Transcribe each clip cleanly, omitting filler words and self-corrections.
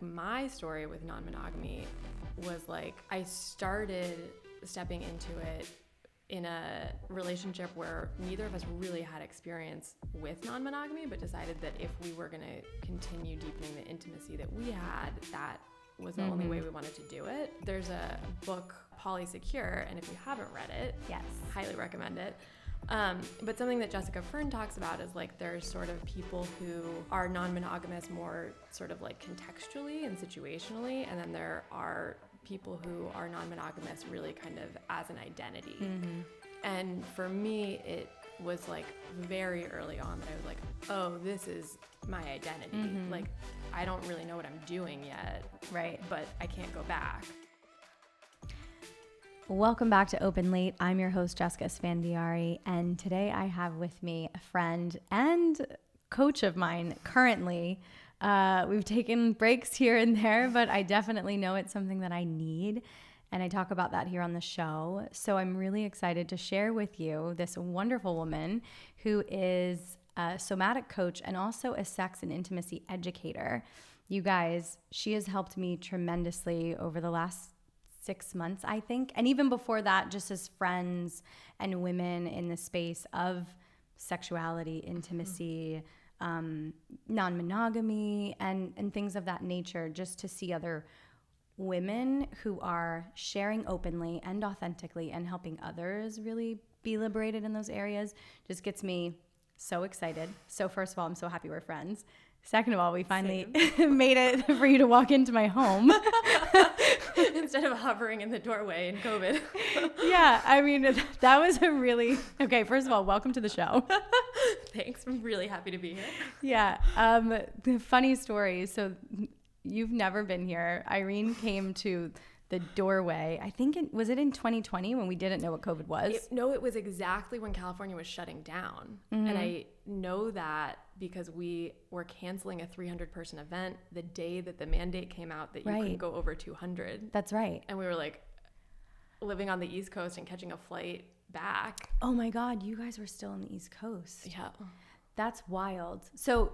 My story with non-monogamy was like, I started stepping into it in a relationship where neither of us really had experience with non-monogamy, but decided that if we were going to continue deepening the intimacy that we had, that was the only way we wanted to do it. There's a book, Polysecure, and if you haven't read it, yes, highly recommend it. But something that Jessica Fern talks about is like there's sort of people who are non-monogamous more sort of like contextually and situationally, and then there are people who are non-monogamous really kind of as an identity. And for me, it was like very early on that I was like, oh, this is my identity. Like, I don't really know what I'm doing yet, right? But I can't go back. Welcome back to Open Late. I'm your host, Jessica Sfandiari, and today I have with me a friend and coach of mine currently. We've taken breaks here and there, but I definitely know it's something that I need, and I talk about that here on the show. So I'm really excited to share with you this wonderful woman who is a somatic coach and also a sex and intimacy educator. You guys, she has helped me tremendously over the last 6 months, I think. And even before that, just as friends and women in the space of sexuality, intimacy, non-monogamy, and things of that nature, just to see other women who are sharing openly and authentically and helping others really be liberated in those areas just gets me so excited. So first of all, I'm so happy we're friends. Second of all, we finally made it for you to walk into my home. Instead of hovering in the doorway in COVID. Yeah, I mean, that was a really... Okay, first of all, welcome to the show. Thanks. I'm really happy to be here. Yeah. The funny story. So you've never been here. Irene came to the doorway. I think was it in 2020 when we didn't know what COVID was? No, it was exactly when California was shutting down. And I know that because we were canceling a 300-person event the day that the mandate came out that you couldn't go over 200. That's right. And we were like living on the East Coast and catching a flight back. Oh my God, you guys were still on the East Coast. Yeah. That's wild. So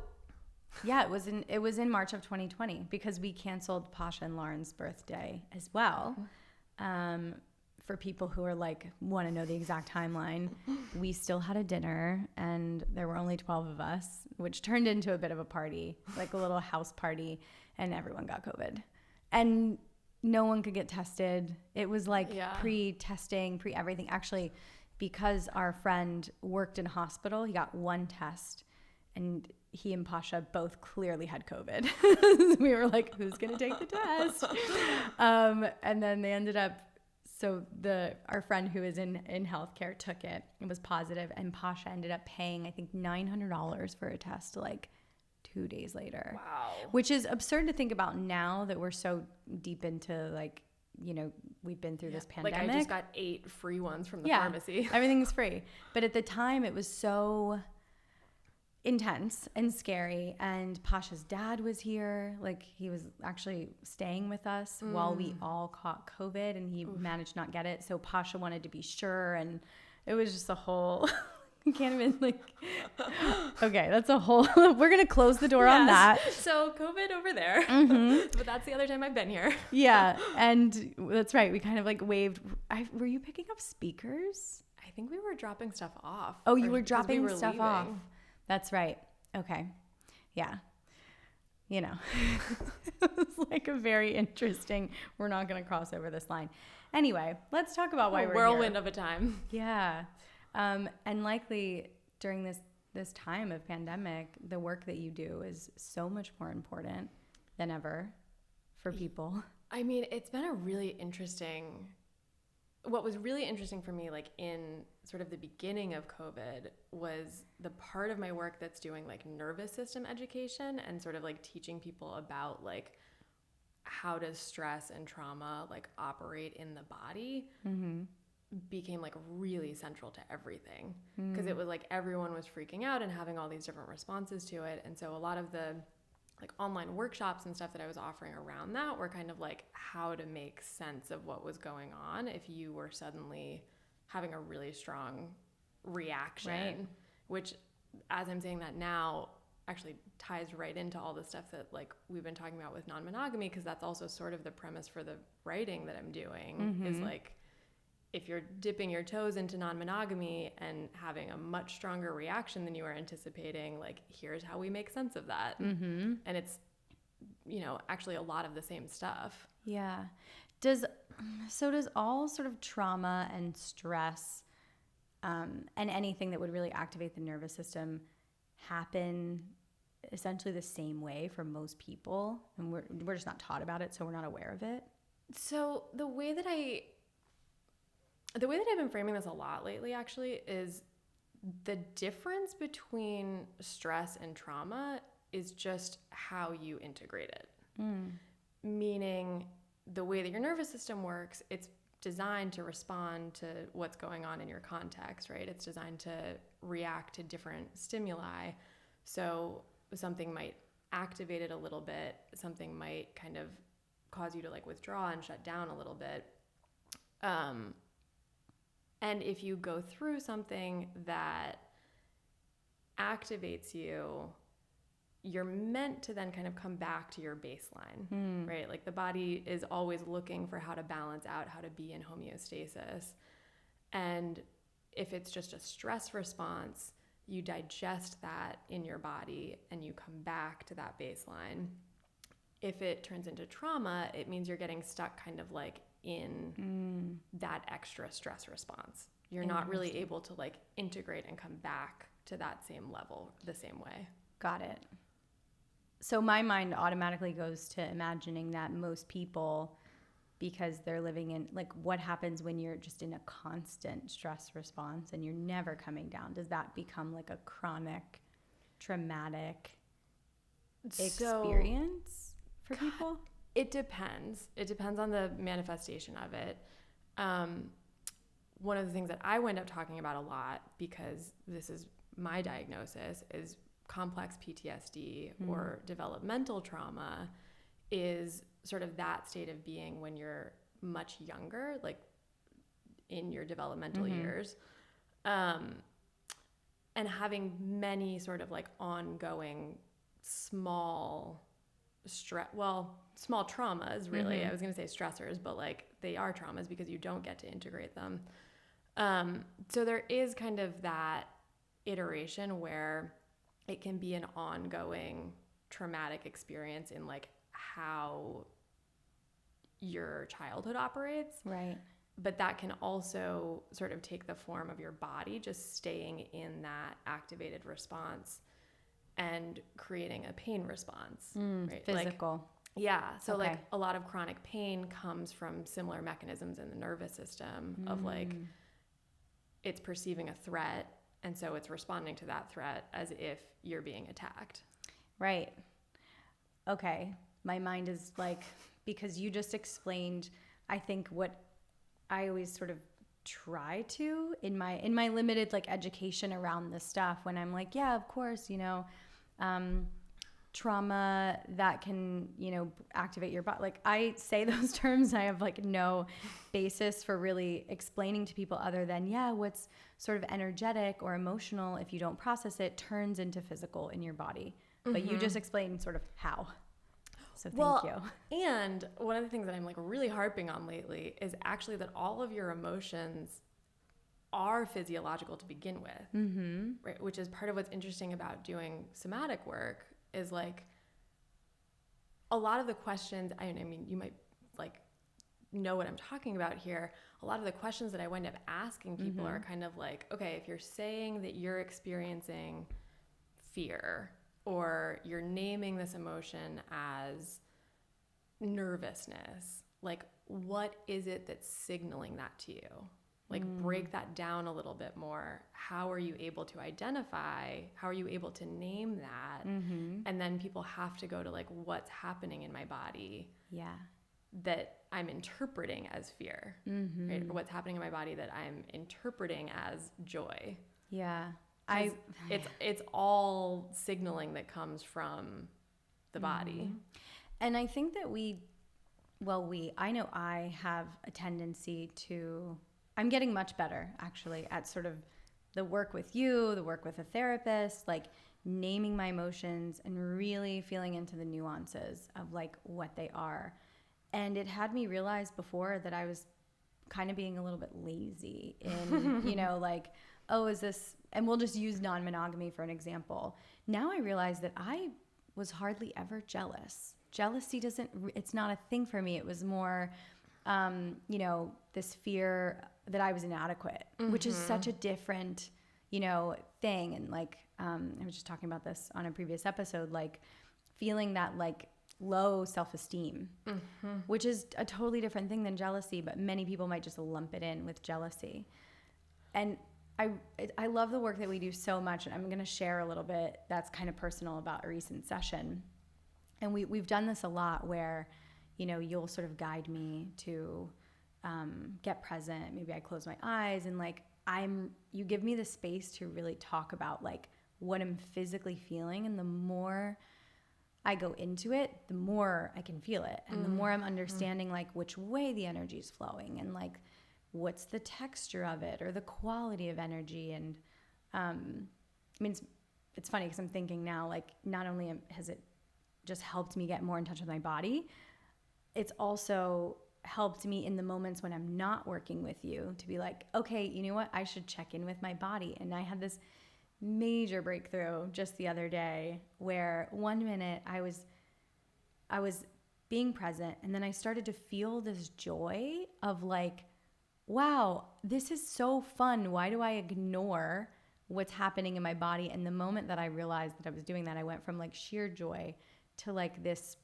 yeah, it was in March of 2020 because we canceled Pasha and Lauren's birthday as well. For people who are like, want to know the exact timeline, we still had a dinner and there were only 12 of us, which turned into a bit of a party, like a little house party, and everyone got COVID. And no one could get tested. It was like pre-testing, pre-everything. Actually, because our friend worked in a hospital, he got one test, and he and Pasha both clearly had COVID. We were like, who's going to take the test? And then they ended up, so our friend who is in healthcare took it. It was positive, and Pasha ended up paying, I think, $900 for a test like 2 days later. Wow. Which is absurd to think about now that we're so deep into, like, you know, we've been through this pandemic. Like, I just got 8 free ones from the pharmacy. Everything's free. But at the time, it was so intense and scary, and Pasha's dad was here. Like, he was actually staying with us while we all caught COVID, and he managed to not get it. So Pasha wanted to be sure, and it was just a whole I can't even, like, okay, that's a whole we're gonna close the door on that. So COVID over there. But that's the other time I've been here. Yeah, and that's right, we kind of like waved. Were you picking up speakers? I think we were dropping stuff off. Oh, you were dropping stuff off. That's right. Okay. Yeah. You know, it was like a very interesting, we're not going to cross over this line. Anyway, let's talk about why we're whirlwind here. of a time. Yeah. And likely during this time of pandemic, the work that you do is so much more important than ever for people. I mean, it's been a really interesting... What was really interesting for me, like in sort of the beginning of COVID, was the part of my work that's doing like nervous system education and sort of like teaching people about like how does stress and trauma like operate in the body became like really central to everything, because it was like everyone was freaking out and having all these different responses to it. And so a lot of the like online workshops and stuff that I was offering around that were kind of like how to make sense of what was going on if you were suddenly having a really strong reaction, which as I'm saying that now, actually ties right into all the stuff that like we've been talking about with non-monogamy, because that's also sort of the premise for the writing that I'm doing, is like, if you're dipping your toes into non-monogamy and having a much stronger reaction than you were anticipating, like, here's how we make sense of that. And it's, you know, actually a lot of the same stuff. Yeah. Does all sort of trauma and stress and anything that would really activate the nervous system happen essentially the same way for most people? And we're just not taught about it, so we're not aware of it. So the way that I've been framing this a lot lately, actually, is the difference between stress and trauma is just how you integrate it. Meaning, the way that your nervous system works, it's designed to respond to what's going on in your context, right? It's designed to react to different stimuli. So something might activate it a little bit. Something might kind of cause you to like withdraw and shut down a little bit. And if you go through something that activates you, you're meant to then kind of come back to your baseline, right? Like the body is always looking for how to balance out, how to be in homeostasis. And if it's just a stress response, you digest that in your body and you come back to that baseline. If it turns into trauma, it means you're getting stuck kind of like in that extra stress response. You're not really able to like integrate and come back to that same level the same way. Got it. So my mind automatically goes to imagining that most people, because they're living in, like, what happens when you're just in a constant stress response and you're never coming down? Does that become like a chronic, traumatic experience for people? It depends. It depends on the manifestation of it. One of the things that I wind up talking about a lot, because this is my diagnosis, is complex PTSD or developmental trauma, is sort of that state of being when you're much younger, like in your developmental years, and having many sort of like ongoing small traumas, really. I was going to say stressors, but like they are traumas because you don't get to integrate them. So there is kind of that iteration where it can be an ongoing traumatic experience in like how your childhood operates. Right. But that can also sort of take the form of your body just staying in that activated response and creating a pain response. Right? Physical. Like, yeah. So like a lot of chronic pain comes from similar mechanisms in the nervous system of like it's perceiving a threat, and so it's responding to that threat as if you're being attacked. Right. Okay. My mind is like, because you just explained, I think, what I always sort of try to in my limited like education around this stuff, when I'm like, yeah, of course, you know, trauma that can, you know, activate your body. Like I say those terms, I have like no basis for really explaining to people other than, yeah, what's sort of energetic or emotional, if you don't process it, turns into physical in your body. But you just explained sort of how. So thank you. And one of the things that I'm like really harping on lately is actually that all of your emotions are physiological to begin with, right? Which is part of what's interesting about doing somatic work, is like a lot of the questions, I mean, you might like know what I'm talking about here. A lot of the questions that I wind up asking people are kind of like, okay, if you're saying that you're experiencing fear, or you're naming this emotion as nervousness, like what is it that's signaling that to you? Like break that down a little bit more. How are you able to identify? How are you able to name that? And then people have to go to like, what's happening in my body that I'm interpreting as fear, right? Or what's happening in my body that I'm interpreting as joy. Yeah. It's all signaling that comes from the body. And I think that I know I have a tendency to, I'm getting much better actually at sort of the work with you, the work with a therapist, like naming my emotions and really feeling into the nuances of like what they are. And it had me realize before that I was kind of being a little bit lazy in, you know, like, oh, is this, and we'll just use non-monogamy for an example. Now I realize that I was hardly ever jealous. Jealousy it's not a thing for me. It was more, you know, this fear that I was inadequate, which is such a different, you know, thing. And like, I was just talking about this on a previous episode, like feeling that like low self-esteem, which is a totally different thing than jealousy, but many people might just lump it in with jealousy. And I love the work that we do so much, and I'm going to share a little bit that's kind of personal about a recent session. And we've done this a lot where, you know, you'll sort of guide me to get present. Maybe I close my eyes and like you give me the space to really talk about like what I'm physically feeling, and the more I go into it, the more I can feel it, and the more I'm understanding like which way the energy is flowing, and like what's the texture of it or the quality of energy. And I mean, it's funny because I'm thinking now, like, not only has it just helped me get more in touch with my body, it's also helped me in the moments when I'm not working with you to be like, okay, you know what, I should check in with my body. And I had this major breakthrough just the other day where one minute I was being present, and then I started to feel this joy of like, wow, this is so fun. Why do I ignore what's happening in my body? And the moment that I realized that I was doing that, I went from like sheer joy to like this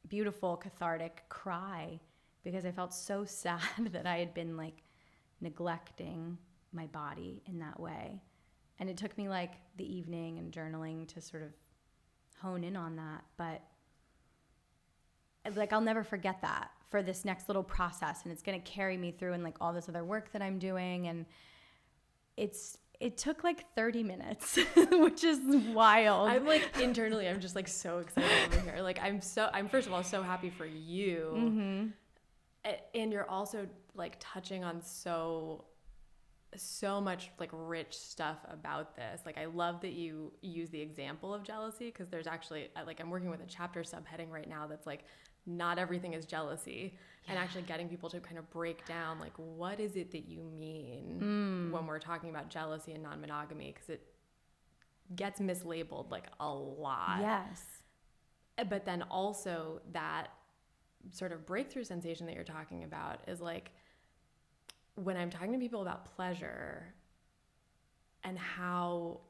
beautiful cathartic cry, because I felt so sad that I had been like neglecting my body in that way. And it took me like the evening and journaling to sort of hone in on that. But like, I'll never forget that for this next little process. And it's going to carry me through and like all this other work that I'm doing. And it took like 30 minutes, which is wild. I'm like internally, I'm just like so excited over here. Like I'm first of all so happy for you. Mm-hmm. And you're also like touching on so much like rich stuff about this. Like I love that you use the example of jealousy, because there's actually like, I'm working with a chapter subheading right now that's like, not everything is jealousy. Yeah. And actually getting people to kind of break down like, what is it that you mean when we're talking about jealousy and non-monogamy, because it gets mislabeled like a lot. Yes. But then also that sort of breakthrough sensation that you're talking about is like, when I'm talking to people about pleasure and how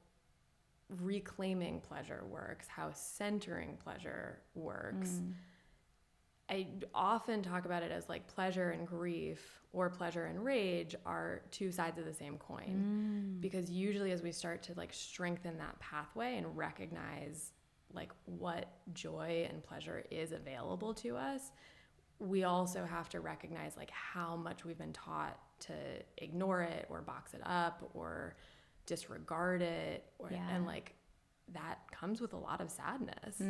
reclaiming pleasure works, how centering pleasure works, I often talk about it as like pleasure and grief or pleasure and rage are two sides of the same coin. Because usually as we start to like strengthen that pathway and recognize like what joy and pleasure is available to us, we also have to recognize like how much we've been taught to ignore it or box it up or disregard it, and like that comes with a lot of sadness.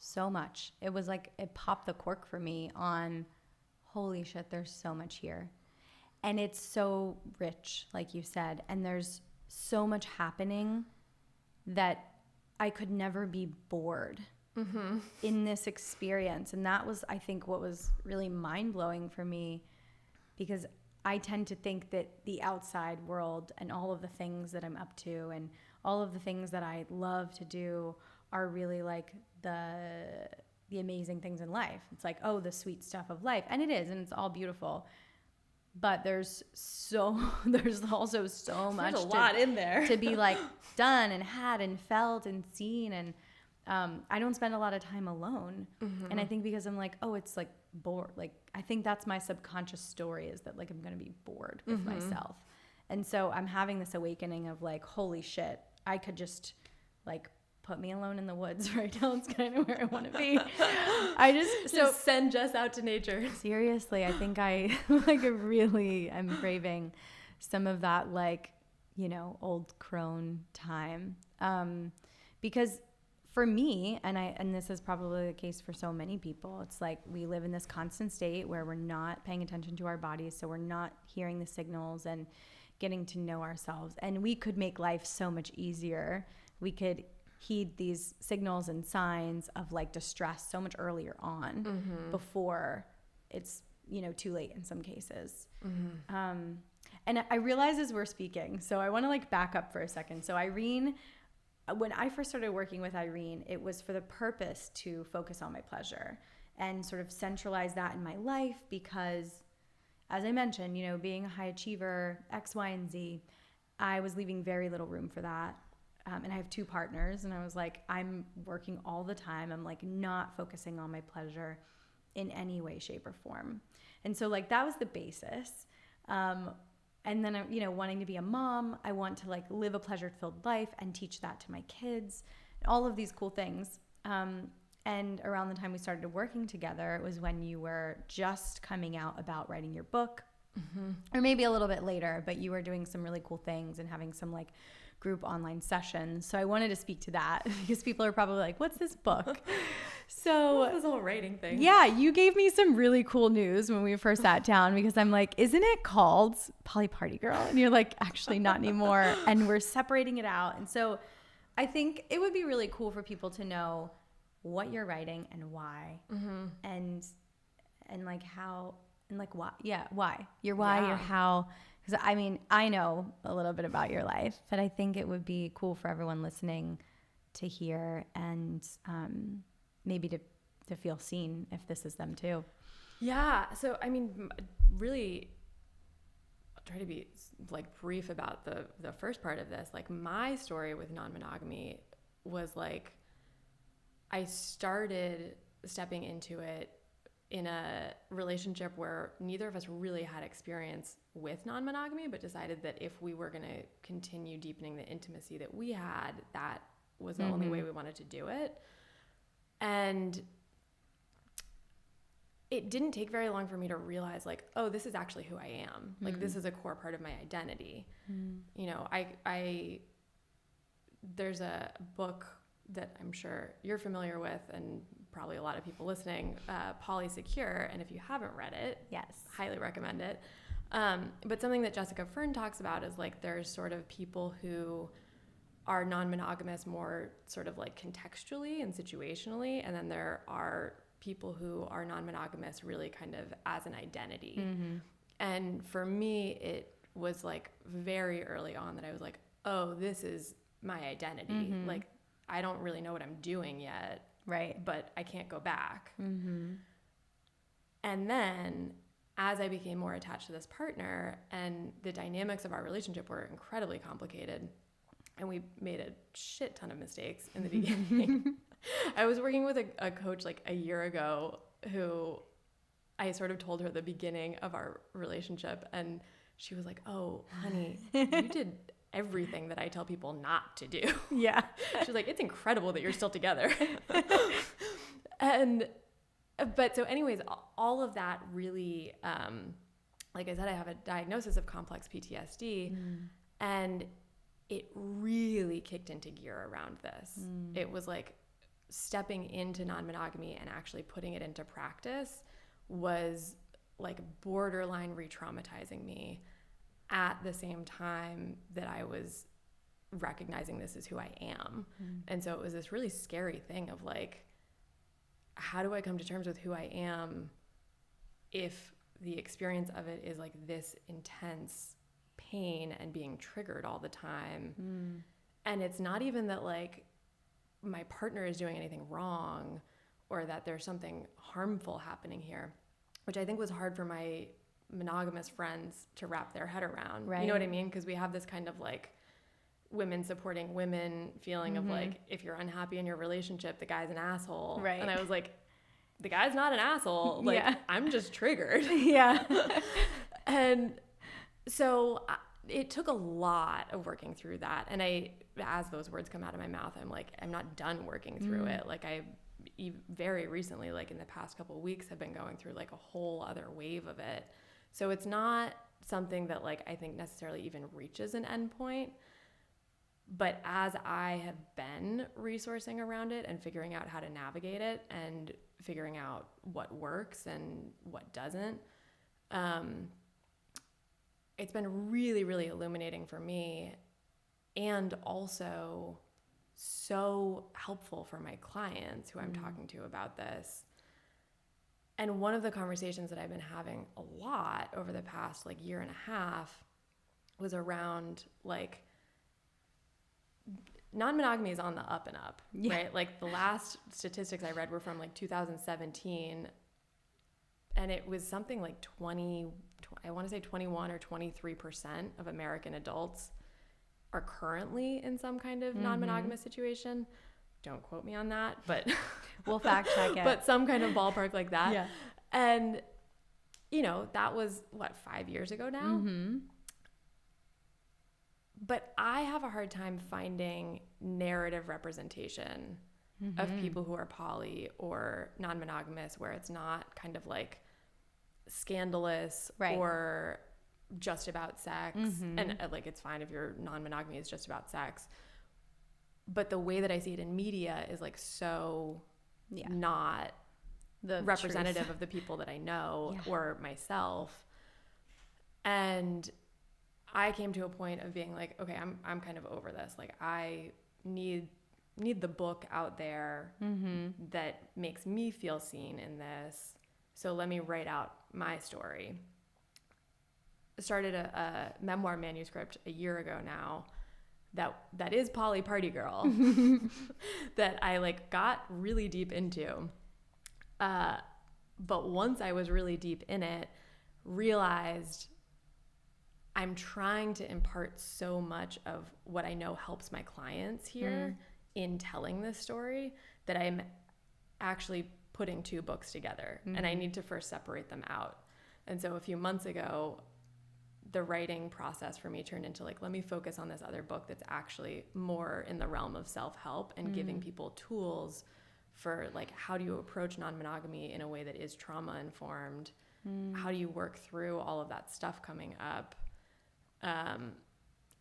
So much. It was like it popped the cork for me on, holy shit, there's so much here. And it's so rich, like you said, and there's so much happening that I could never be bored in this experience. And that was, I think, what was really mind-blowing for me, because I tend to think that the outside world and all of the things that I'm up to and all of the things that I love to do are really like the amazing things in life. It's like, oh, the sweet stuff of life. And it is, and it's all beautiful. But there's also so much there's a lot in there to be like done and had and felt and seen. And I don't spend a lot of time alone. And I think because I'm like, oh, it's like bored. Like, I think that's my subconscious story, is that like I'm going to be bored with myself. And so I'm having this awakening of like, holy shit, I could just like put me alone in the woods right now. It's kind of where I want to be. I just send Jess out to nature. Seriously, I think I like really I'm craving some of that, like, you know, old crone time. Because for me, and this is probably the case for so many people, it's like we live in this constant state where we're not paying attention to our bodies, so we're not hearing the signals and getting to know ourselves. And we could make life so much easier we could heed these signals and signs of like distress so much earlier on before it's, you know, too late in some cases. And I realize as we're speaking, so I want to like back up for a second. So Irene, when I first started working with Irene, it was for the purpose to focus on my pleasure and sort of centralize that in my life because, as I mentioned, you know, being a high achiever, X, Y, and Z, I was leaving very little room for that. And I have 2 partners, and I was like, I'm working all the time. I'm like not focusing on my pleasure in any way, shape, or form. And so like that was the basis. And then, you know, wanting to be a mom, I want to like live a pleasure-filled life and teach that to my kids, all of these cool things. And around the time we started working together, it was when you were just coming out about writing your book, or maybe a little bit later, but you were doing some really cool things and having some like group online sessions. So I wanted to speak to that because people are probably like, what's this book? So what's this whole writing thing? Yeah, you gave me some really cool news when we first sat down because I'm like, isn't it called Poly Party Girl? And you're like, actually not anymore. And we're separating it out. And so I think it would be really cool for people to know what you're writing and why, and like how, and like why. Yeah, why. Your why, your how. Because I mean, I know a little bit about your life, but I think it would be cool for everyone listening to hear and maybe to feel seen if this is them too. Yeah. So, I mean, really, I'll try to be like brief about the first part of this. Like my story with non-monogamy was like, I started stepping into it in a relationship where neither of us really had experience with non-monogamy, but decided that if we were going to continue deepening the intimacy that we had, that was the only way we wanted to do it. And it didn't take very long for me to realize like, oh, this is actually who I am. Like this is a core part of my identity. You know, there's a book that I'm sure you're familiar with and probably a lot of people listening, Polysecure. And if you haven't read it, yes, highly recommend it. But something that Jessica Fern talks about is like there's sort of people who are non-monogamous more sort of like contextually and situationally, and then there are people who are non-monogamous really kind of as an identity. And for me, it was like very early on that I was like, oh, this is my identity. Like I don't really know what I'm doing yet, right? But I can't go back. And then as I became more attached to this partner, and the dynamics of our relationship were incredibly complicated, and we made a shit ton of mistakes in the beginning. I was working with a coach like a year ago who I sort of told her the beginning of our relationship, and she was like, oh, honey, you did everything that I tell people not to do. Yeah. She was like, it's incredible that you're still together. But so anyways, all of that really, like I said, I have a diagnosis of complex PTSD, and it really kicked into gear around this. It was like stepping into non-monogamy and actually putting it into practice was like borderline re-traumatizing me at the same time that I was recognizing this is who I am. And so it was this really scary thing of like, how do I come to terms with who I am if the experience of it is like this intense pain and being triggered all the time? And it's not even that like my partner is doing anything wrong or that there's something harmful happening here, which I think was hard for my monogamous friends to wrap their head around. Right. You know what I mean? Because we have this kind of like women supporting women feeling of like, if you're unhappy in your relationship, the guy's an asshole. Right. And I was like, the guy's not an asshole. Like, I'm just triggered. Yeah. And so it took a lot of working through that. And as those words come out of my mouth, I'm like, I'm not done working through it. Like I very recently, like in the past couple of weeks, have been going through like a whole other wave of it. So it's not something that like I think necessarily even reaches an endpoint. But as I have been resourcing around it and figuring out how to navigate it and figuring out what works and what doesn't, it's been really, really illuminating for me. And also so helpful for my clients who I'm talking to about this. And one of the conversations that I've been having a lot over the past like year and a half was around like non-monogamy is on the up and up, right? Like the last statistics I read were from like 2017, and it was something like 21 or 23% of American adults are currently in some kind of non-monogamous situation. Don't quote me on that, but we'll fact check it. But some kind of ballpark like that. Yeah. And, you know, that was, 5 years ago now? Mm-hmm. But I have a hard time finding narrative representation of people who are poly or non-monogamous where it's not kind of like scandalous or just about sex. And like, it's fine if your non-monogamy is just about sex. But the way that I see it in media is like so not the representative of the people that I know or myself. And I came to a point of being like, okay, I'm kind of over this. Like I need the book out there that makes me feel seen in this. So let me write out my story. I started a memoir manuscript a year ago now that is Poly Party Girl that I like got really deep into. But once I was really deep in it, realized I'm trying to impart so much of what I know helps my clients here in telling this story that I'm actually putting two books together, and I need to first separate them out. And so a few months ago, the writing process for me turned into like, let me focus on this other book that's actually more in the realm of self-help and giving people tools for like, how do you approach non-monogamy in a way that is trauma-informed? How do you work through all of that stuff coming up?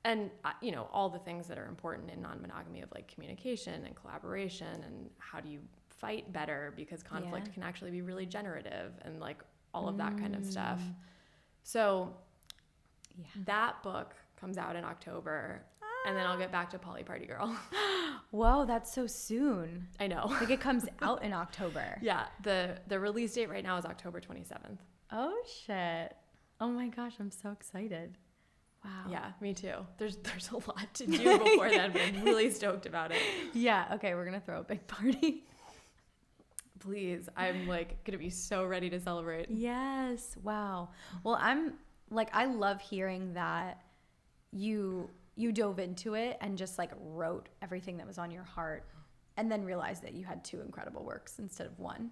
And, you know, all the things that are important in non-monogamy of like communication and collaboration and how do you fight better, because conflict can actually be really generative and like all of that kind of stuff. So that book comes out in October, and then I'll get back to Poly Party Girl. Whoa, that's so soon. I know. Like it comes out in October. Yeah, the release date right now is October 27th. Oh shit. Oh my gosh, I'm so excited. Wow. Yeah, me too. There's a lot to do before then, but I'm really stoked about it. Yeah, okay, we're gonna throw a big party. Please, I'm like gonna be so ready to celebrate. Yes. Wow. Well, I'm like, I love hearing that you dove into it and just like wrote everything that was on your heart and then realized that you had two incredible works instead of one.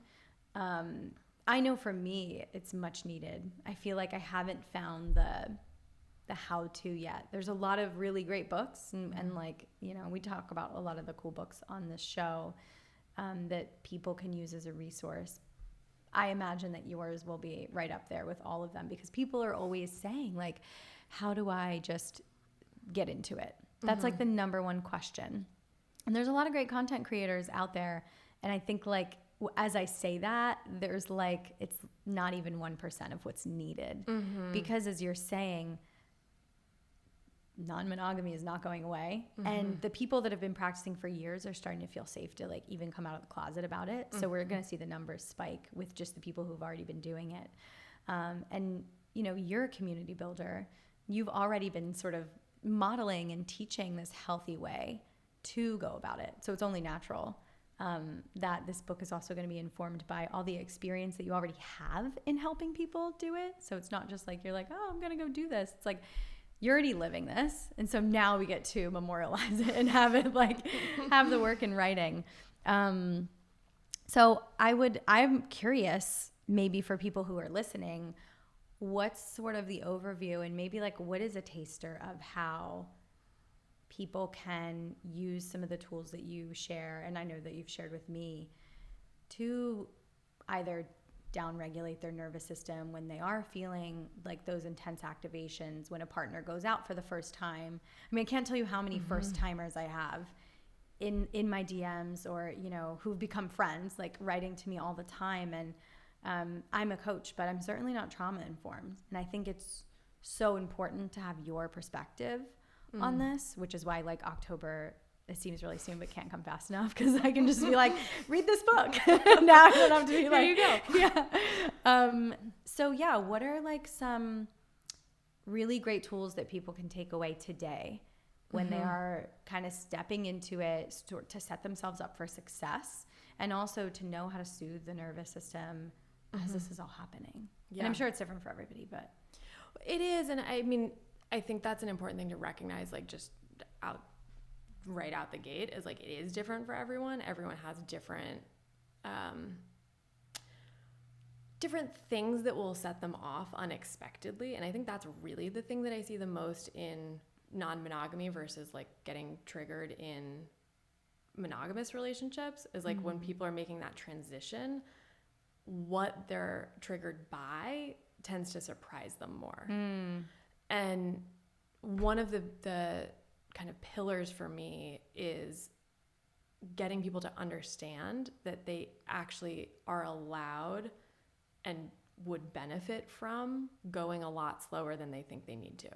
I know for me, it's much needed. I feel like I haven't found the how-to yet. There's a lot of really great books and like, you know, we talk about a lot of the cool books on this show that people can use as a resource. I imagine that yours will be right up there with all of them because people are always saying like, how do I just get into it? That's like the number one question. And there's a lot of great content creators out there. And I think like, as I say that, there's like, it's not even 1% of what's needed because as you're saying, non-monogamy is not going away. And the people that have been practicing for years are starting to feel safe to like even come out of the closet about it. So we're going to see the numbers spike with just the people who've already been doing it. And, you know, you're a community builder. You've already been sort of modeling and teaching this healthy way to go about it. So it's only natural that this book is also going to be informed by all the experience that you already have in helping people do it. So it's not just like, you're like, oh, I'm going to go do this. It's like, you're already living this. And so now we get to memorialize it and have it like, have the work in writing. So I'm curious, maybe for people who are listening, what's sort of the overview and maybe like, what is a taster of how people can use some of the tools that you share, and I know that you've shared with me, to either downregulate their nervous system when they are feeling like those intense activations, when a partner goes out for the first time. I mean, I can't tell you how many first timers I have in my DMs or, you know, who've become friends, like writing to me all the time. And I'm a coach, but I'm certainly not trauma informed. And I think it's so important to have your perspective on this, which is why like October it seems really soon, but can't come fast enough because I can just be like, read this book. Now I don't have to be like, there you go. Yeah. So yeah, what are like some really great tools that people can take away today when they are kind of stepping into it to set themselves up for success, and also to know how to soothe the nervous system as this is all happening? Yeah. And I'm sure it's different for everybody, but it is. And I mean, I think that's an important thing to recognize, like just right out the gate, is like it is different for everyone. Everyone has different things that will set them off unexpectedly. And I think that's really the thing that I see the most in non-monogamy versus like getting triggered in monogamous relationships, is like when people are making that transition, what they're triggered by tends to surprise them more. And one of the kind of pillars for me is getting people to understand that they actually are allowed and would benefit from going a lot slower than they think they need to.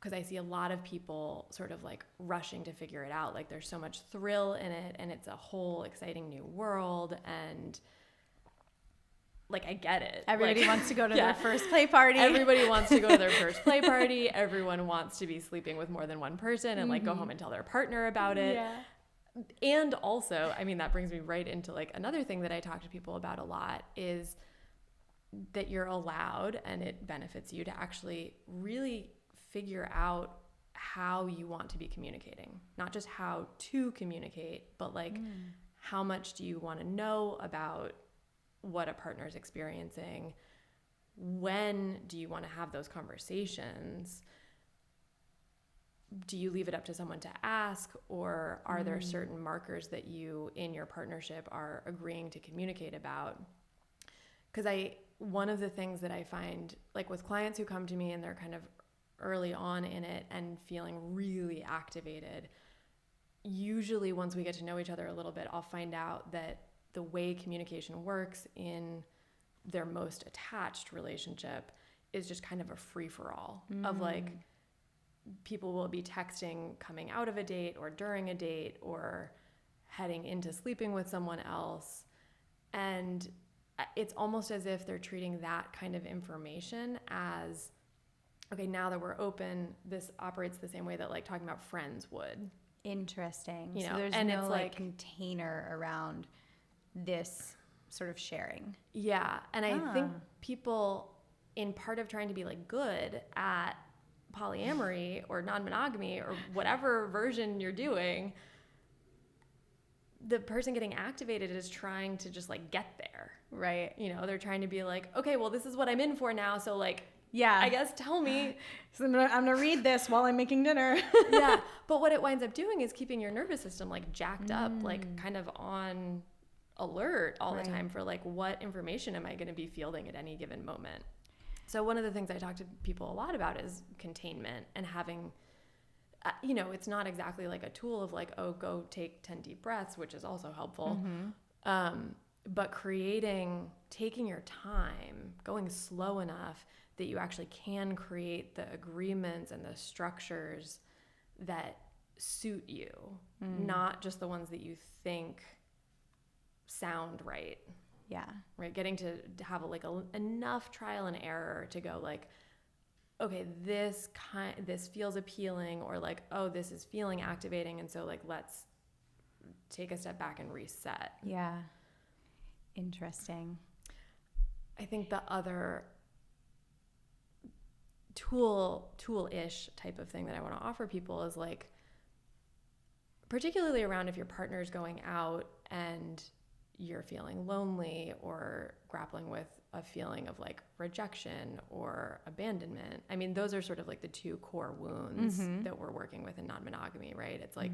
Because I see a lot of people sort of like rushing to figure it out. Like there's so much thrill in it, and it's a whole exciting new world, and like I get it. Everybody wants to go to their first play party. Everybody wants to go to their first play party. Everyone wants to be sleeping with more than one person and like go home and tell their partner about it. Yeah. And also, I mean, that brings me right into like another thing that I talk to people about a lot, is that you're allowed, and it benefits you, to actually really figure out how you want to be communicating. Not just how to communicate, but like how much do you want to know about what a partner is experiencing? When do you want to have those conversations? Do you leave it up to someone to ask, or are there certain markers that you in your partnership are agreeing to communicate about? Because one of the things that I find, like with clients who come to me and they're kind of early on in it and feeling really activated, usually once we get to know each other a little bit, I'll find out that the way communication works in their most attached relationship is just kind of a free-for-all of like, people will be texting coming out of a date or during a date or heading into sleeping with someone else. And it's almost as if they're treating that kind of information as, okay, now that we're open, this operates the same way that like talking about friends would. Interesting. You know, so there's and no it's like like container around this sort of sharing. Yeah. And I think people, in part of trying to be like good at polyamory or non-monogamy or whatever version you're doing, the person getting activated is trying to just like get there. Right. You know, they're trying to be like, okay, well, this is what I'm in for now. So like, yeah, I guess tell me. So I'm gonna read this while I'm making dinner. Yeah. But what it winds up doing is keeping your nervous system like jacked up, like kind of on alert all the time for like, what information am I going to be fielding at any given moment? So one of the things I talk to people a lot about is containment, and having, you know, it's not exactly like a tool of like, oh, go take 10 deep breaths, which is also helpful. But taking your time, going slow enough that you actually can create the agreements and the structures that suit you, not just the ones that you think sound right. Yeah. Right. Getting to have enough trial and error to go like, okay, this feels appealing, or like, oh, this is feeling activating. And so like, let's take a step back and reset. Yeah. Interesting. I think the other tool-ish type of thing that I want to offer people is like, particularly around if your partner's going out and you're feeling lonely or grappling with a feeling of like rejection or abandonment. I mean, those are sort of like the two core wounds that we're working with in non-monogamy, right? It's like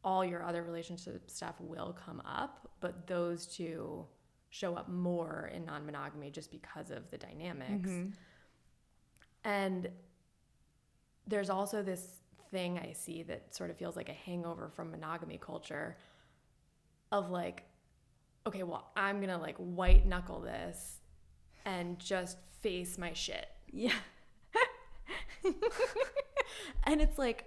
all your other relationship stuff will come up, but those two show up more in non-monogamy just because of the dynamics. And there's also this thing I see that sort of feels like a hangover from monogamy culture of like, okay, well, I'm going to like white knuckle this and just face my shit. Yeah. And it's like,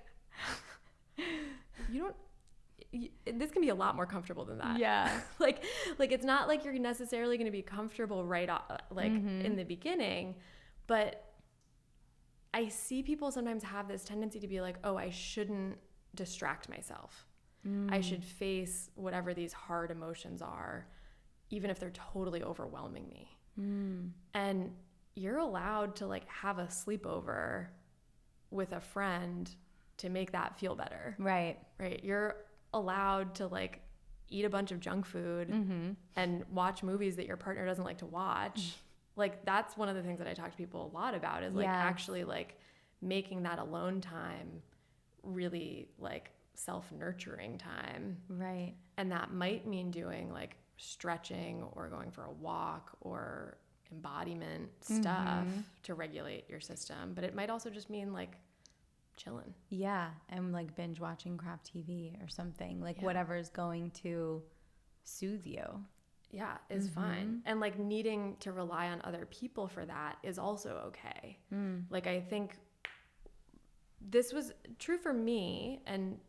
this can be a lot more comfortable than that. Yeah. like it's not like you're necessarily going to be comfortable right off, like in the beginning, but I see people sometimes have this tendency to be like, oh, I shouldn't distract myself. I should face whatever these hard emotions are, even if they're totally overwhelming me. And you're allowed to like have a sleepover with a friend to make that feel better. Right. You're allowed to like eat a bunch of junk food and watch movies that your partner doesn't like to watch. Like that's one of the things that I talk to people a lot about is like actually like making that alone time really like self-nurturing time. Right. And that might mean doing like stretching or going for a walk or embodiment stuff to regulate your system. But it might also just mean like chilling. Yeah. And like binge watching crap TV or something, like whatever is going to soothe you. Yeah, is fine. And like needing to rely on other people for that is also okay. Like I think this was true for me, and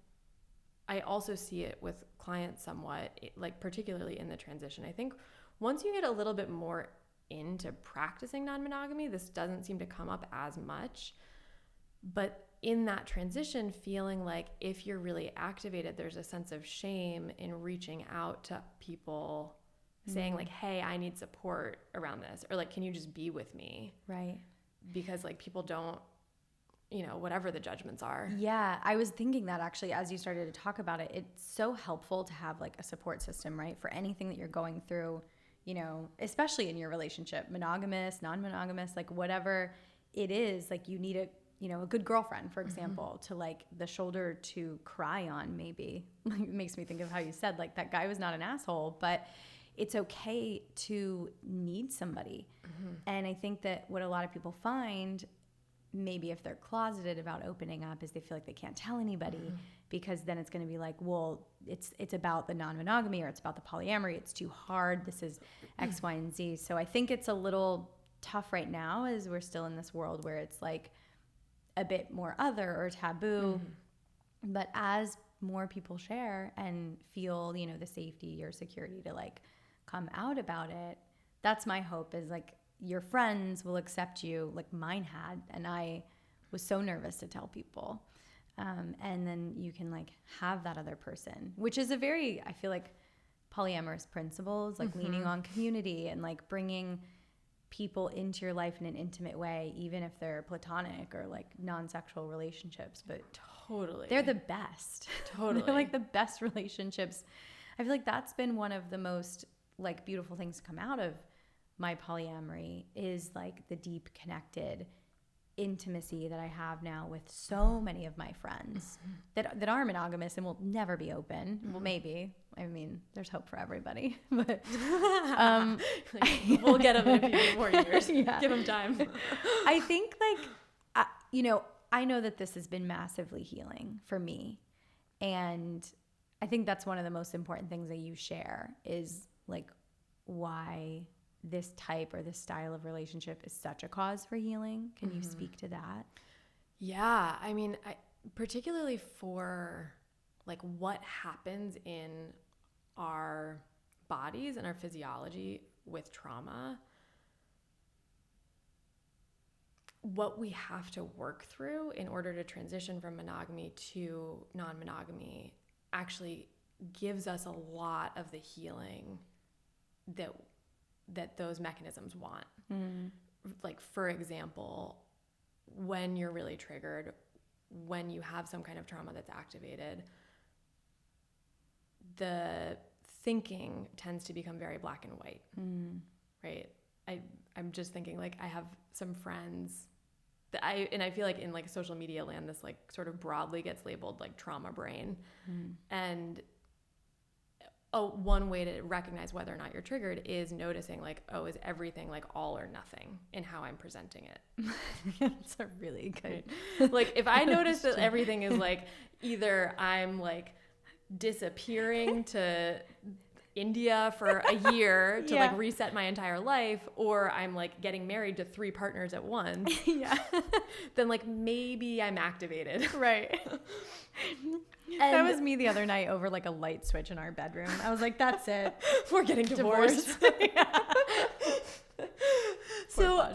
I also see it with clients somewhat, like particularly in the transition. I think once you get a little bit more into practicing non-monogamy, this doesn't seem to come up as much. But in that transition, feeling like if you're really activated, there's a sense of shame in reaching out to people saying like, hey, I need support around this, or like, can you just be with me? Right. Because like people don't, you know, whatever the judgments are. Yeah, I was thinking that actually as you started to talk about it, it's so helpful to have like a support system, right? For anything that you're going through, you know, especially in your relationship, monogamous, non-monogamous, like whatever it is, like you need a, you know, a good girlfriend, for example, to like the shoulder to cry on maybe. Like it makes me think of how you said like that guy was not an asshole, but it's okay to need somebody. And I think that what a lot of people find, maybe if they're closeted about opening up, is they feel like they can't tell anybody because then it's going to be like, well, it's about the non-monogamy or it's about the polyamory. It's too hard. This is X, Y, and Z. So I think it's a little tough right now as we're still in this world where it's like a bit more other or taboo. But as more people share and feel, you know, the safety or security to like come out about it, that's my hope, is like your friends will accept you like mine had. And I was so nervous to tell people. And then you can like have that other person, which is a very, I feel like polyamorous principles, like leaning on community and like bringing people into your life in an intimate way, even if they're platonic or like non-sexual relationships. But totally, they're the best. Totally. They're like the best relationships. I feel like that's been one of the most like beautiful things to come out of my polyamory, is like the deep connected intimacy that I have now with so many of my friends that are monogamous and will never be open. Well, maybe. I mean, there's hope for everybody, but we'll get them in a few more years. Give them time. I think like, you know, I know that this has been massively healing for me. And I think that's one of the most important things that you share, is like why this type or this style of relationship is such a cause for healing. Can you speak to that? Yeah. I mean, particularly for like what happens in our bodies and our physiology with trauma, what we have to work through in order to transition from monogamy to non-monogamy actually gives us a lot of the healing that those mechanisms want. Like, for example, when you're really triggered, when you have some kind of trauma that's activated, the thinking tends to become very black and white, right? I'm just thinking, like, I have some friends that I feel like in like social media land, this like sort of broadly gets labeled like trauma brain. And one way to recognize whether or not you're triggered is noticing like, oh, is everything like all or nothing in how I'm presenting it? That's a really good. Right? Like if I notice that everything is like either I'm like disappearing to India for a year to Yeah. like reset my entire life, or I'm like getting married to 3 partners at once, Yeah. then like maybe I'm activated. Right. That was me the other night over like a light switch in our bedroom. I was like, that's it. We're getting divorced. So,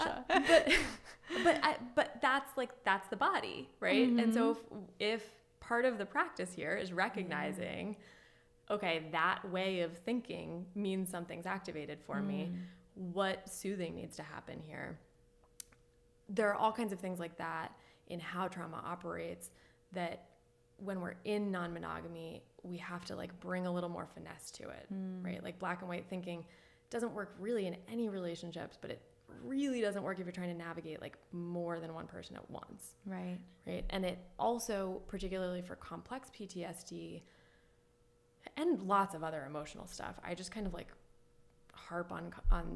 but that's the body, right? And so if part of the practice here is recognizing, okay, that way of thinking means something's activated for me. What soothing needs to happen here? There are all kinds of things like that in how trauma operates that when we're in non-monogamy, we have to like bring a little more finesse to it, right? Like black and white thinking doesn't work really in any relationships, but it really doesn't work if you're trying to navigate like more than one person at once. Right. Right. And it also, particularly for complex PTSD and lots of other emotional stuff, I just kind of like harp on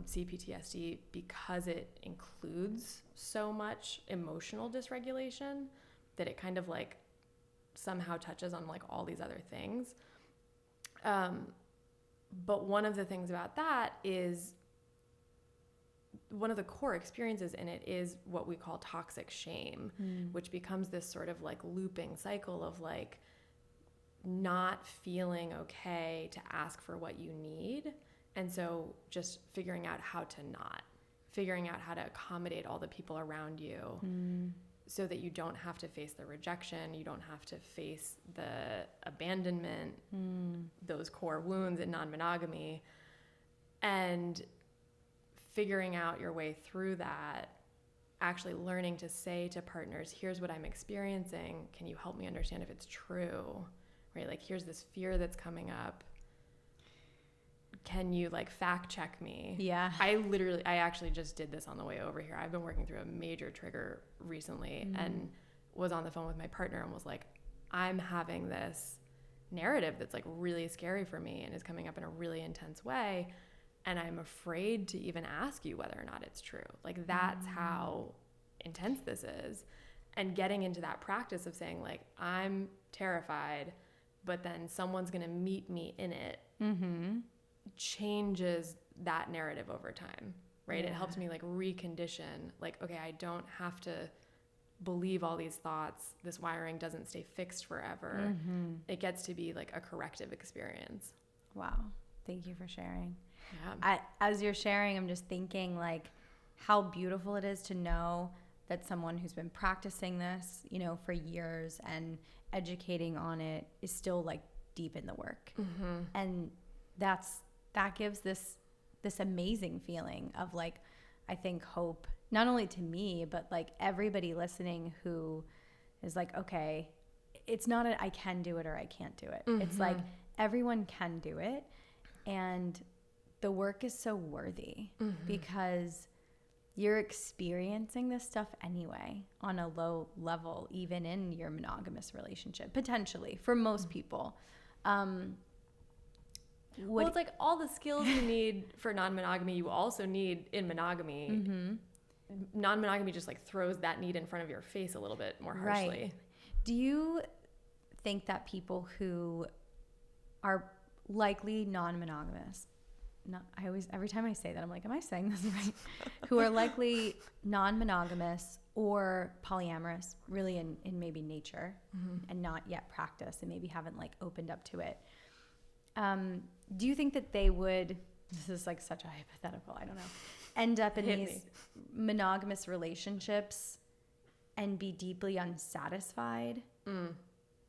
CPTSD because it includes so much emotional dysregulation that it kind of like somehow touches on like all these other things. But one of the things about that is one of the core experiences in it is what we call toxic shame, which becomes this sort of like looping cycle of like not feeling okay to ask for what you need. And so just figuring out how to accommodate all the people around you so that you don't have to face the rejection, you don't have to face the abandonment, those core wounds in non-monogamy, and figuring out your way through that, actually learning to say to partners, here's what I'm experiencing. Can you help me understand if it's true? Right? Like, here's this fear that's coming up. Can you like fact check me? Yeah. I actually just did this on the way over here. I've been working through a major trigger recently and was on the phone with my partner and was like, I'm having this narrative that's like really scary for me and is coming up in a really intense way. And I'm afraid to even ask you whether or not it's true. Like, that's how intense this is. And getting into that practice of saying like, I'm terrified, but then someone's going to meet me in it. Changes that narrative over time, right? Yeah. It helps me like recondition, like, okay, I don't have to believe all these thoughts. This wiring doesn't stay fixed forever. It gets to be like a corrective experience. Wow. Thank you for sharing. Yeah. As you're sharing, I'm just thinking like how beautiful it is to know that someone who's been practicing this, you know, for years and educating on it is still like deep in the work. And that gives this amazing feeling of like, I think hope, not only to me, but like everybody listening who is like, okay, it's not I can do it or I can't do it. It's like everyone can do it. And the work is so worthy because you're experiencing this stuff anyway on a low level, even in your monogamous relationship, potentially for most people. Well, it's like all the skills you need for non-monogamy, you also need in monogamy. Non-monogamy just like throws that need in front of your face a little bit more harshly. Right. Do you think that people who are likely non-monogamous, every time I say that, I'm like, am I saying this right? Who are likely non-monogamous or polyamorous, really in maybe nature and not yet practice and maybe haven't like opened up to it. Do you think that they would, this is like such a hypothetical, I don't know, end up in these monogamous relationships and be deeply unsatisfied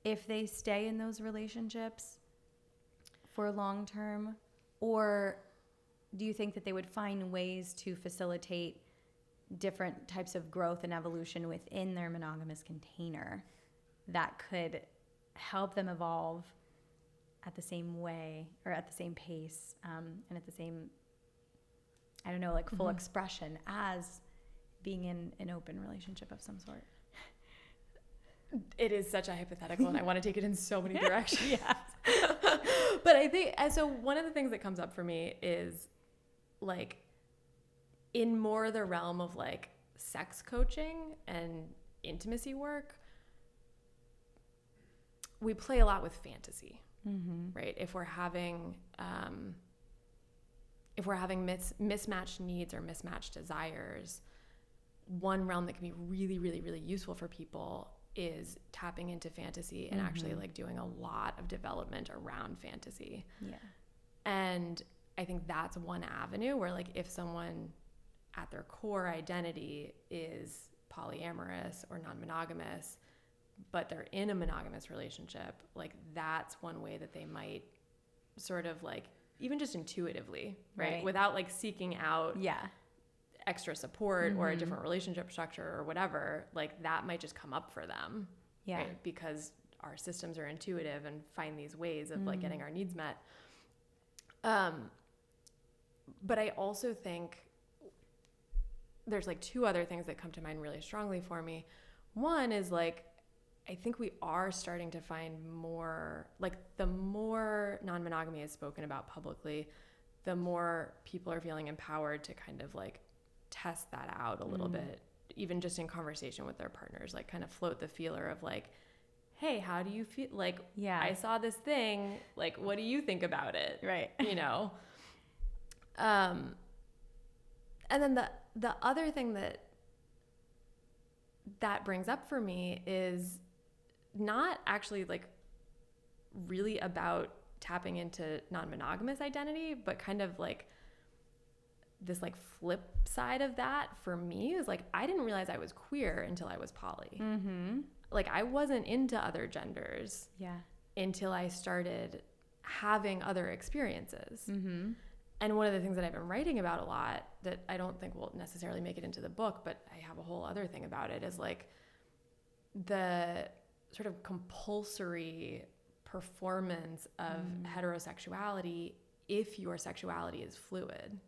if they stay in those relationships for long term? Or do you think that they would find ways to facilitate different types of growth and evolution within their monogamous container that could help them evolve at the same way or at the same pace and at the same, I don't know, like full expression as being in an open relationship of some sort? It is such a hypothetical and I want to take it in so many directions. But I think, so one of the things that comes up for me is like in more the realm of like sex coaching and intimacy work, we play a lot with fantasy, right? If we're having mismatched needs or mismatched desires, one realm that can be really, really, really useful for people is tapping into fantasy and actually like doing a lot of development around fantasy. Yeah. And I think that's one avenue where like if someone at their core identity is polyamorous or non-monogamous, but they're in a monogamous relationship, like that's one way that they might sort of like, even just intuitively, right? Without like seeking out extra support or a different relationship structure or whatever, like that might just come up for them, right? Because our systems are intuitive and find these ways of like getting our needs met. But I also think there's like two other things that come to mind really strongly for me. One is like, I think we are starting to find more, like the more non-monogamy is spoken about publicly, the more people are feeling empowered to kind of like test that out a little bit, even just in conversation with their partners, like kind of float the feeler of like, hey, how do you feel? Like, I saw this thing, like, what do you think about it? Right. You know? And then the other thing that brings up for me is not actually like really about tapping into non-monogamous identity, but kind of like this like flip side of that for me is like, I didn't realize I was queer until I was poly. Like I wasn't into other genders until I started having other experiences. And one of the things that I've been writing about a lot that I don't think will necessarily make it into the book, but I have a whole other thing about it, is like the sort of compulsory performance of heterosexuality if your sexuality is fluid.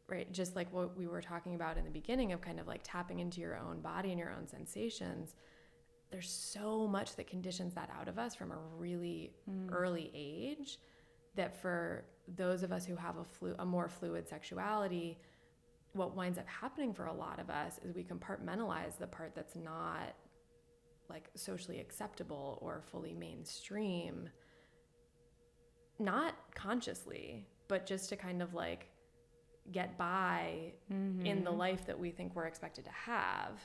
Right? Just like what we were talking about in the beginning of kind of like tapping into your own body and your own sensations. There's so much that conditions that out of us from a really early age, that for those of us who have a more fluid sexuality, what winds up happening for a lot of us is we compartmentalize the part that's not like socially acceptable or fully mainstream, not consciously, but just to kind of like get by in the life that we think we're expected to have.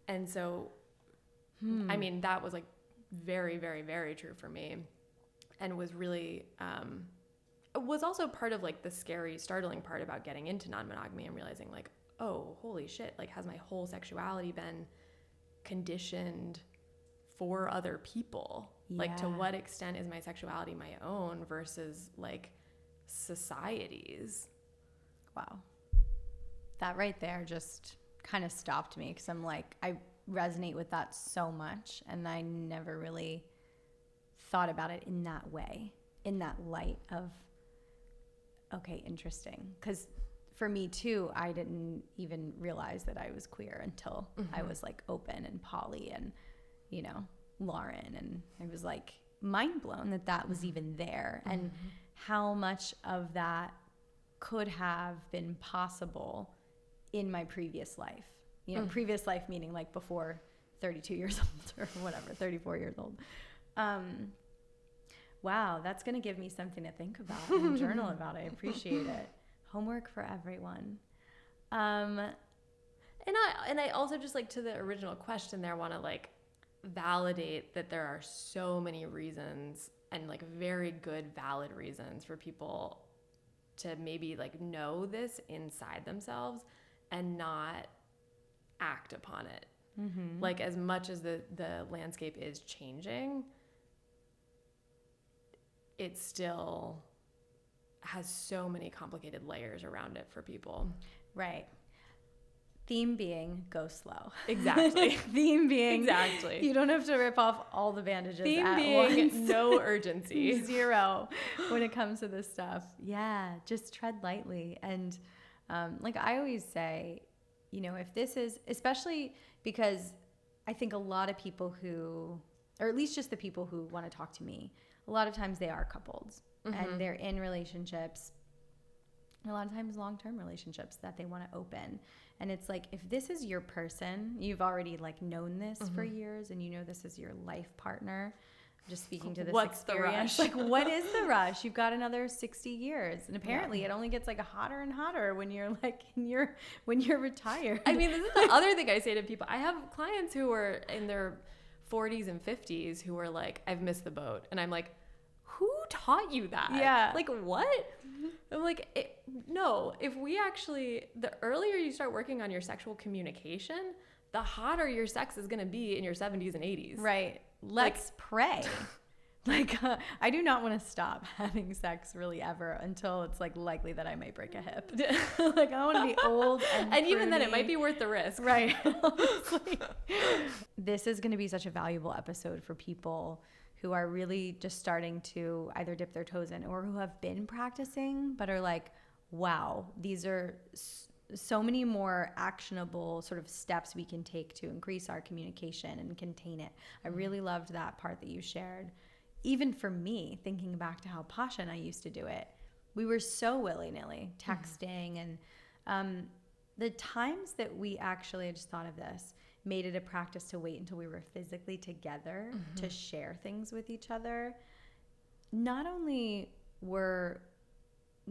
And so, I mean, that was like very, very, very true for me, and was really, was also part of like the scary, startling part about getting into non-monogamy and realizing like, oh, holy shit, like has my whole sexuality been conditioned for other people? Like to what extent is my sexuality my own versus like society's? Wow. That right there just kind of stopped me, because I'm like, I resonate with that so much, and I never really thought about it in that way, in that light of, okay, interesting. Because for me too, I didn't even realize that I was queer until I was like open and poly and, you know, Lauren, and I was like mind blown that that was even there, and how much of that could have been possible in my previous life. You know, previous life meaning like before 32 years old or whatever, 34 years old. Wow, that's going to give me something to think about and journal about. I appreciate it. Homework for everyone. And I also just like to the original question there want to like validate that there are so many reasons, and like very good valid reasons for people to maybe like know this inside themselves and not act upon it. Like as much as the landscape is changing, it still has so many complicated layers around it for people. Right. Theme being, go slow. Exactly. Theme being, exactly. You don't have to rip off all the bandages Theme at being, once. no urgency. Zero when it comes to this stuff. Yeah, just tread lightly. And like I always say, you know, if this is, especially because I think a lot of people who, or at least just the people who want to talk to me, a lot of times they are coupled and they're in relationships, a lot of times long-term relationships that they want to open. And it's like, if this is your person, you've already like known this for years, and you know this is your life partner, just speaking to this What's the experience. rush? Like, what is the rush? You've got another 60 years. And apparently it only gets like hotter and hotter when you're like when you're retired. I mean, this is the other thing I say to people. I have clients who are in their 40s and 50s who are like, I've missed the boat. And I'm like, who taught you that? Yeah. Like, what? I'm like, no, if we actually, the earlier you start working on your sexual communication, the hotter your sex is going to be in your 70s and 80s. Right. Let's pray. Like, I do not want to stop having sex really ever until it's like likely that I might break a hip. Like, I want to be old and even then it might be worth the risk. Right. This is going to be such a valuable episode for people who are really just starting to either dip their toes in or who have been practicing but are like, wow, these are so many more actionable sort of steps we can take to increase our communication and contain it. I really loved that part that you shared. Even for me, thinking back to how Pasha and I used to do it, we were so willy-nilly texting and the times that we actually, I just thought of this, made it a practice to wait until we were physically together to share things with each other, not only were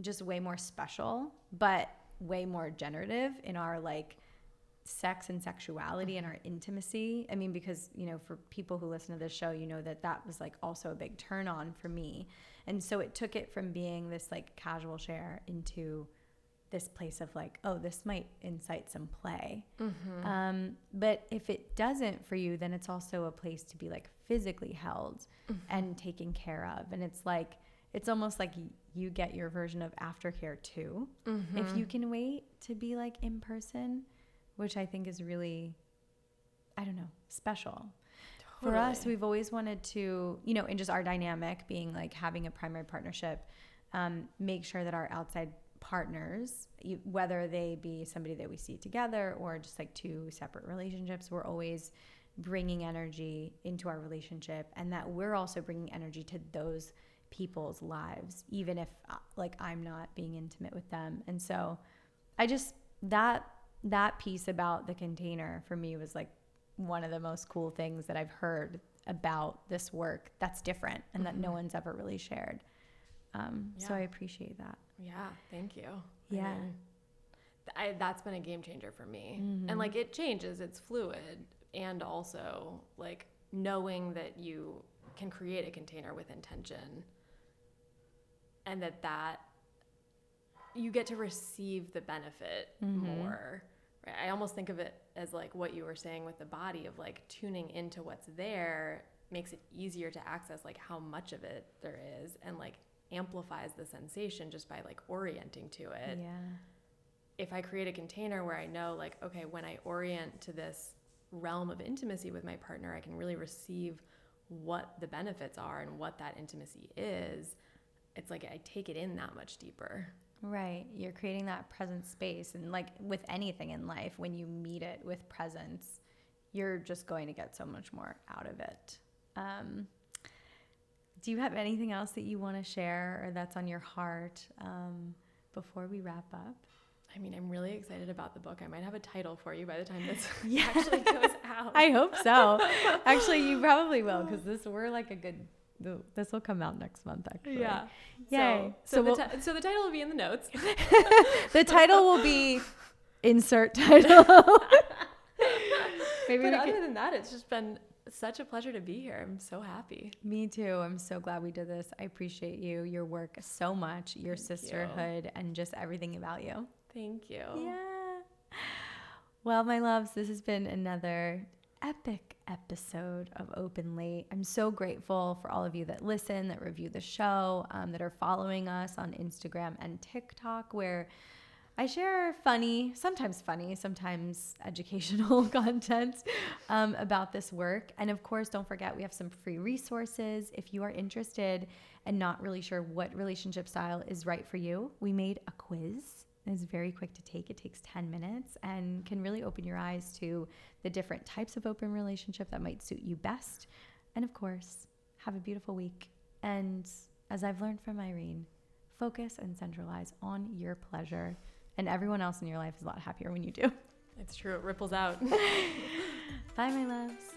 just way more special, but way more generative in our like sex and sexuality and our intimacy. I mean, because, you know, for people who listen to this show, you know that was like also a big turn on for me. And so it took it from being this like casual share into this place of like, oh, this might incite some play. But if it doesn't for you, then it's also a place to be like physically held and taken care of. And it's like, it's almost like you get your version of aftercare too. If you can wait to be like in person, which I think is really, I don't know, special. For us, we've always wanted to, you know, in just our dynamic being like having a primary partnership, make sure that our outside partners, whether they be somebody that we see together or just like two separate relationships, we're always bringing energy into our relationship, and that we're also bringing energy to those people's lives, even if like I'm not being intimate with them. And so I just, that piece about the container for me was like one of the most cool things that I've heard about this work that's different and that no one's ever really shared. So I appreciate that. Yeah, thank you. Yeah. I mean, that's been a game changer for me. And like it changes, it's fluid. And also like knowing that you can create a container with intention and that you get to receive the benefit more. Right? I almost think of it as like what you were saying with the body of like tuning into what's there makes it easier to access like how much of it there is and like amplifies the sensation just by like orienting to it. Yeah. If I create a container where I know like, okay, when I orient to this realm of intimacy with my partner, I can really receive what the benefits are and what that intimacy is. It's like I take it in that much deeper. Right. You're creating that present space. And like with anything in life, when you meet it with presence, you're just going to get so much more out of it. Do you have anything else that you want to share or that's on your heart before we wrap up? I mean, I'm really excited about the book. I might have a title for you by the time this actually goes out. I hope so. Actually, you probably will, because this will come out next month, actually. Yeah. Yay. So the title will be in the notes. The title will be insert title. Maybe but other than that, it's just been such a pleasure to be here. I'm so happy. Me too. I'm so glad we did this. I appreciate you, your work so much, your sisterhood, and just everything about you. Thank you. Yeah. Well, my loves, this has been another epic episode of Open Late. I'm so grateful for all of you that listen, that review the show, that are following us on Instagram and TikTok, where I share sometimes educational content about this work. And of course, don't forget, we have some free resources. If you are interested and not really sure what relationship style is right for you, we made a quiz. It's very quick to take. It takes 10 minutes and can really open your eyes to the different types of open relationship that might suit you best. And of course, have a beautiful week. And as I've learned from Irene, focus and centralize on your pleasure. And everyone else in your life is a lot happier when you do. It's true. It ripples out. Bye, my loves.